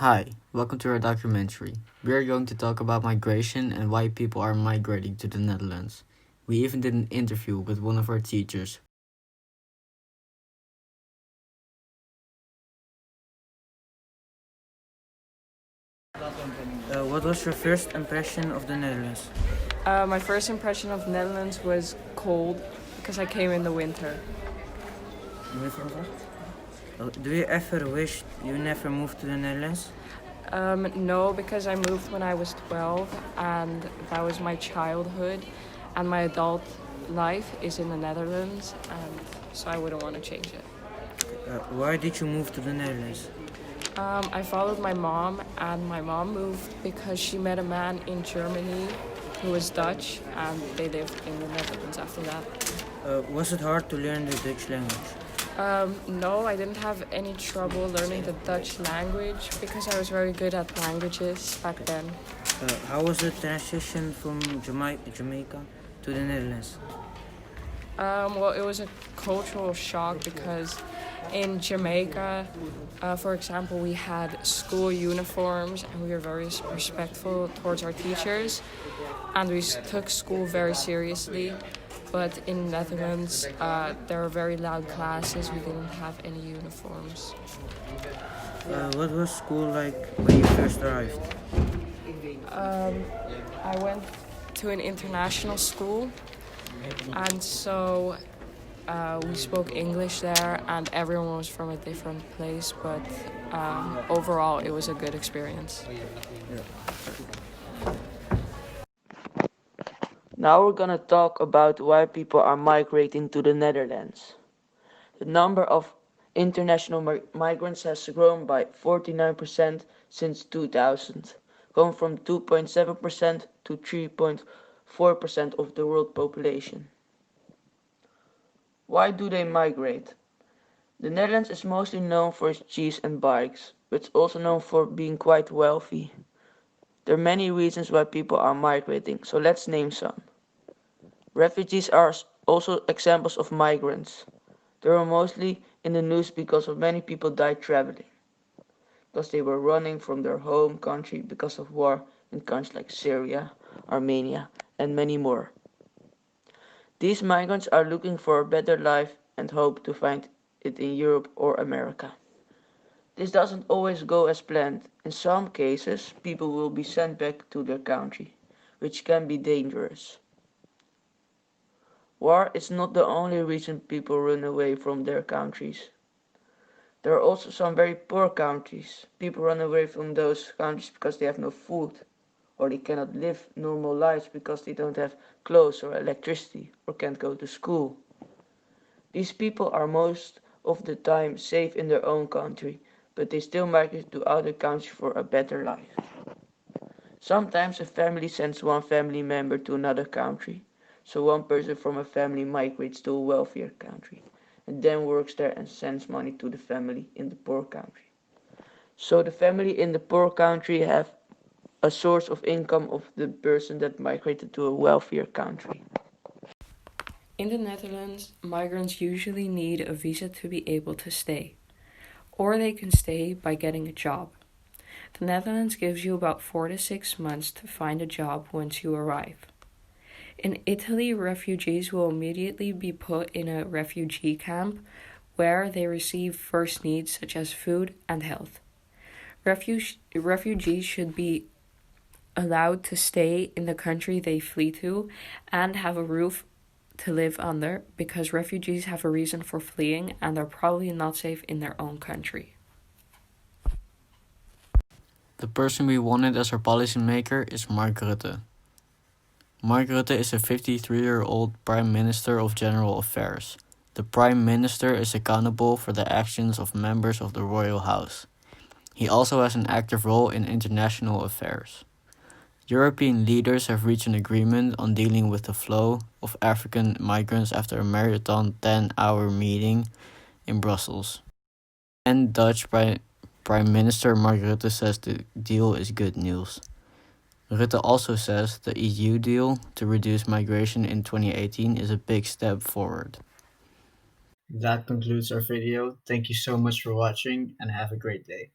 Hi, welcome to our documentary. We are going to talk about migration and why people are migrating to the Netherlands. We even did an interview with one of our teachers. What was your first impression of the Netherlands? My first impression of Netherlands was cold because I came in the winter. Do you ever wish you never moved to the Netherlands? No, because I moved when I was 12 and that was my childhood, and my adult life is in the Netherlands, and so I wouldn't want to change it. Why did you move to the Netherlands? I followed my mom, and my mom moved because she met a man in Germany who was Dutch, and they lived in the Netherlands after that. Was it hard to learn the Dutch language? No, I didn't have any trouble learning the Dutch language because I was very good at languages back then. How was the transition from Jamaica to the Netherlands? Well, it was a cultural shock because in Jamaica, for example, we had school uniforms and we were very respectful towards our teachers, and we took school very seriously. But in Netherlands, there were very loud classes. We didn't have any uniforms. What was school like when you first arrived? I went to an international school, and so we spoke English there, and everyone was from a different place. But overall, it was a good experience. Now we're gonna talk about why people are migrating to the Netherlands. The number of international migrants has grown by 49% since 2000, going from 2.7% to 3.4% of the world population. Why do they migrate? The Netherlands is mostly known for its cheese and bikes, but it's also known for being quite wealthy. There are many reasons why people are migrating, so let's name some. Refugees are also examples of migrants. They were mostly in the news because of many people died traveling, because they were running from their home country because of war in countries like Syria, Armenia, and many more. These migrants are looking for a better life and hope to find it in Europe or America. This doesn't always go as planned. In some cases, people will be sent back to their country, which can be dangerous. War is not the only reason people run away from their countries. There are also some very poor countries. People run away from those countries because they have no food, or they cannot live normal lives because they don't have clothes or electricity, or can't go to school. These people are most of the time safe in their own country, but they still migrate to other countries for a better life. Sometimes a family sends one family member to another country, so one person from a family migrates to a wealthier country, and then works there and sends money to the family in the poor country. So the family in the poor country have a source of income of the person that migrated to a wealthier country. In the Netherlands, migrants usually need a visa to be able to stay, or they can stay by getting a job. The Netherlands gives you about 4 to 6 months to find a job once you arrive. In Italy, refugees will immediately be put in a refugee camp where they receive first needs such as food and health. Refugees should be allowed to stay in the country they flee to and have a roof to live under, because refugees have a reason for fleeing and are probably not safe in their own country. The person we wanted as our policymaker is Mark Rutte. Mark Rutte is a 53-year-old Prime Minister of General Affairs. The Prime Minister is accountable for the actions of members of the Royal House. He also has an active role in international affairs. European leaders have reached an agreement on dealing with the flow of African migrants after a marathon 10-hour meeting in Brussels. And Dutch Prime Minister Mark Rutte says the deal is good news. Rutte also says the EU deal to reduce migration in 2018 is a big step forward. That concludes our video. Thank you so much for watching and have a great day.